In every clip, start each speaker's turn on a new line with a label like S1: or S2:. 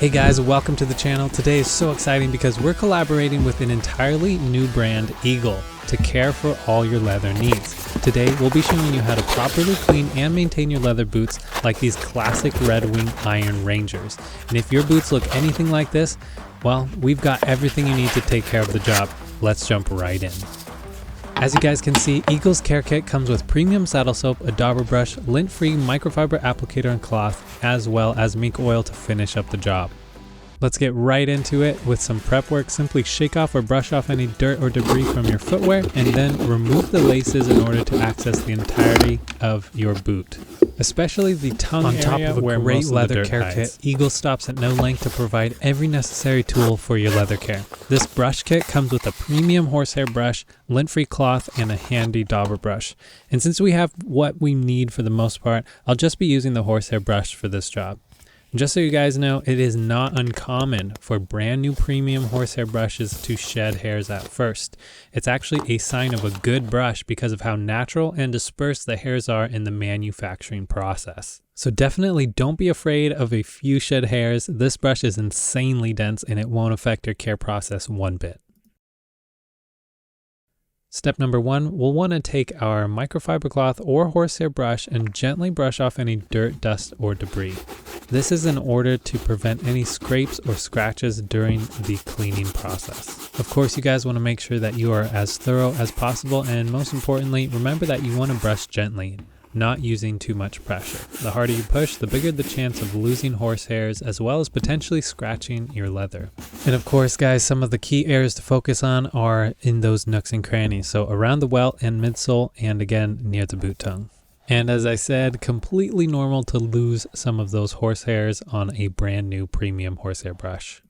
S1: Hey guys, welcome to the channel. Today is so exciting because we're collaborating with an entirely new brand, Eagle, to care for all your leather needs. Today, we'll be showing you how to properly clean and maintain your leather boots like these classic Red Wing Iron Rangers. And if your boots look anything like this, well, we've got everything you need to take care of the job. Let's jump right in. As you guys can see, Eagle's care kit comes with premium saddle soap, a dauber brush, lint-free microfiber applicator and cloth, as well as mink oil to finish up the job. Let's get right into it with some prep work. Simply shake off or brush off any dirt or debris from your footwear and then remove the laces in order to access the entirety of your boot. Especially the tongue on top of a great leather care kit, Eagle stops at no length to provide every necessary tool for your leather care. This brush kit comes with a premium horsehair brush, lint-free cloth, and a handy dauber brush. And since we have what we need for the most part, I'll just be using the horsehair brush for this job. Just so you guys know, it is not uncommon for brand new premium horsehair brushes to shed hairs at first. It's actually a sign of a good brush because of how natural and dispersed the hairs are in the manufacturing process. So definitely don't be afraid of a few shed hairs. This brush is insanely dense and it won't affect your care process one bit. Step number one, we'll want to take our microfiber cloth or horsehair brush and gently brush off any dirt, dust, or debris. This is in order to prevent any scrapes or scratches during the cleaning process. Of course, you guys want to make sure that you are as thorough as possible, and most importantly, remember that you want to brush gently, not using too much pressure. The harder you push, the bigger the chance of losing horsehairs as well as potentially scratching your leather. And of course, guys, some of the key areas to focus on are in those nooks and crannies. So around the welt and midsole, and again, near the boot tongue. And as I said, completely normal to lose some of those horsehairs on a brand new premium horsehair brush.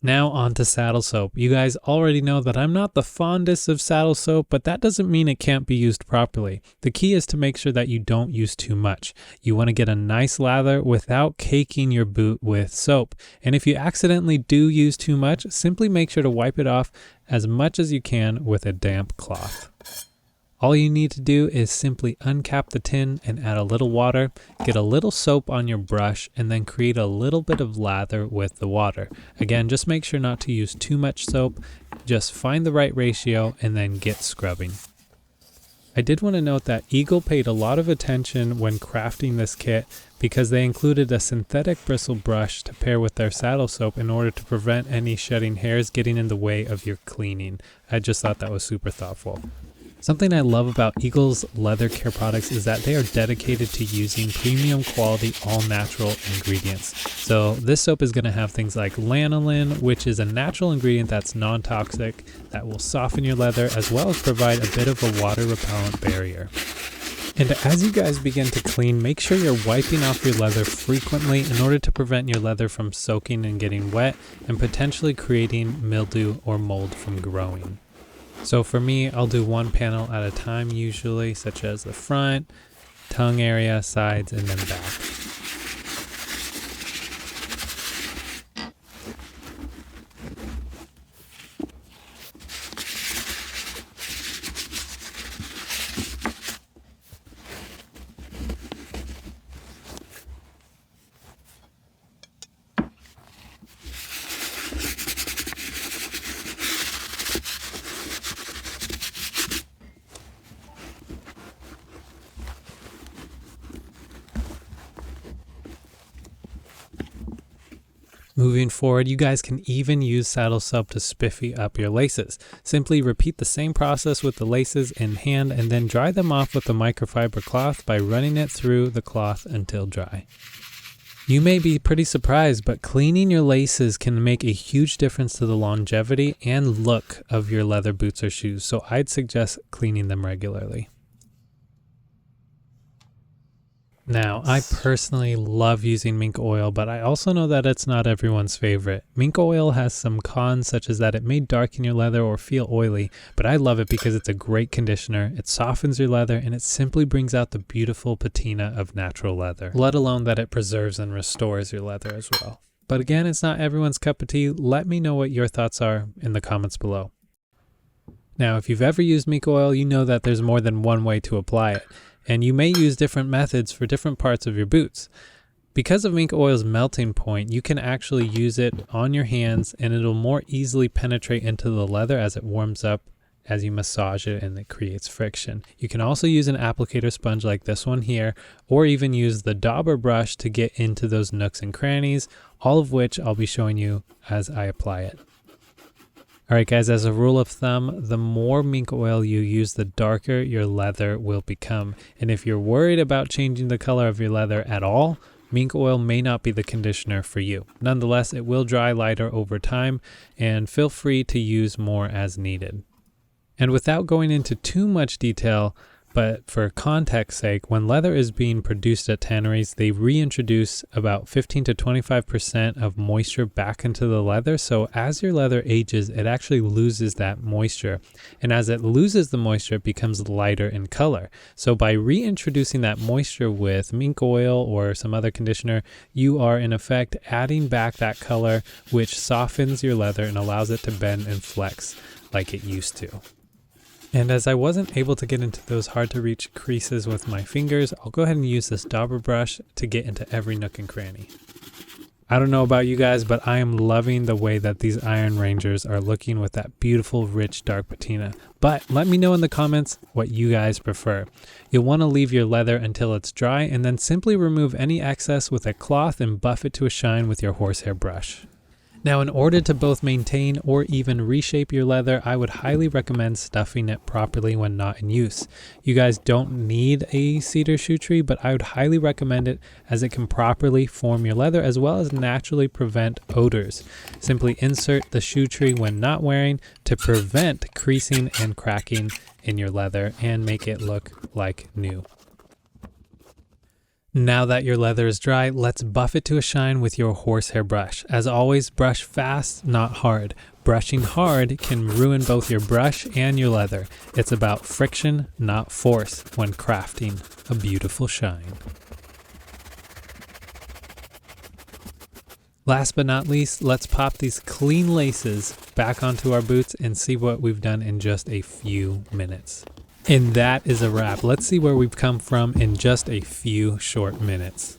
S1: Now on to saddle soap. You guys already know that I'm not the fondest of saddle soap, but that doesn't mean it can't be used properly. The key is to make sure that you don't use too much. You want to get a nice lather without caking your boot with soap. And if you accidentally do use too much, simply make sure to wipe it off as much as you can with a damp cloth. All you need to do is simply uncap the tin and add a little water, get a little soap on your brush, and then create a little bit of lather with the water. Again, just make sure not to use too much soap, just find the right ratio and then get scrubbing. I did want to note that Eagle paid a lot of attention when crafting this kit because they included a synthetic bristle brush to pair with their saddle soap in order to prevent any shedding hairs getting in the way of your cleaning. I just thought that was super thoughtful. Something I love about Eagle's leather care products is that they are dedicated to using premium quality all natural ingredients. So this soap is going to have things like lanolin, which is a natural ingredient that's non-toxic, that will soften your leather as well as provide a bit of a water repellent barrier. And as you guys begin to clean, make sure you're wiping off your leather frequently in order to prevent your leather from soaking and getting wet and potentially creating mildew or mold from growing. So for me, I'll do one panel at a time usually, such as the front, tongue area, sides, and then back. Moving forward, you guys can even use saddle soap to spiffy up your laces. Simply repeat the same process with the laces in hand and then dry them off with a microfiber cloth by running it through the cloth until dry. You may be pretty surprised, but cleaning your laces can make a huge difference to the longevity and look of your leather boots or shoes, so I'd suggest cleaning them regularly. Now, I personally love using mink oil, but I also know that it's not everyone's favorite. Mink oil has some cons, such as that it may darken your leather or feel oily, but I love it because it's a great conditioner, it softens your leather, and it simply brings out the beautiful patina of natural leather, let alone that it preserves and restores your leather as well. But again, it's not everyone's cup of tea. Let me know what your thoughts are in the comments below. Now, if you've ever used mink oil, you know that there's more than one way to apply it. And you may use different methods for different parts of your boots. Because of mink oil's melting point, you can actually use it on your hands and it'll more easily penetrate into the leather as it warms up as you massage it and it creates friction. You can also use an applicator sponge like this one here, or even use the dauber brush to get into those nooks and crannies, all of which I'll be showing you as I apply it. Alright guys, as a rule of thumb, the more mink oil you use, the darker your leather will become. And if you're worried about changing the color of your leather at all, mink oil may not be the conditioner for you. Nonetheless, it will dry lighter over time, and feel free to use more as needed. And without going into too much detail, but for context's sake, when leather is being produced at tanneries, they reintroduce about 15 to 25% of moisture back into the leather. So as your leather ages, it actually loses that moisture. And as it loses the moisture, it becomes lighter in color. So by reintroducing that moisture with mink oil or some other conditioner, you are in effect adding back that color, which softens your leather and allows it to bend and flex like it used to. And as I wasn't able to get into those hard to reach creases with my fingers, I'll go ahead and use this dauber brush to get into every nook and cranny. I don't know about you guys, but I am loving the way that these Iron Rangers are looking with that beautiful, rich, dark patina. But let me know in the comments what you guys prefer. You'll want to leave your leather until it's dry and then simply remove any excess with a cloth and buff it to a shine with your horsehair brush. Now, in order to both maintain or even reshape your leather, I would highly recommend stuffing it properly when not in use. You guys don't need a cedar shoe tree, but I would highly recommend it as it can properly form your leather as well as naturally prevent odors. Simply insert the shoe tree when not wearing to prevent creasing and cracking in your leather and make it look like new. Now that your leather is dry, let's buff it to a shine with your horsehair brush. As always, brush fast, not hard. Brushing hard can ruin both your brush and your leather. It's about friction, not force, when crafting a beautiful shine. Last but not least, let's pop these clean laces back onto our boots and see what we've done in just a few minutes. And that is a wrap. Let's see where we've come from in just a few short minutes.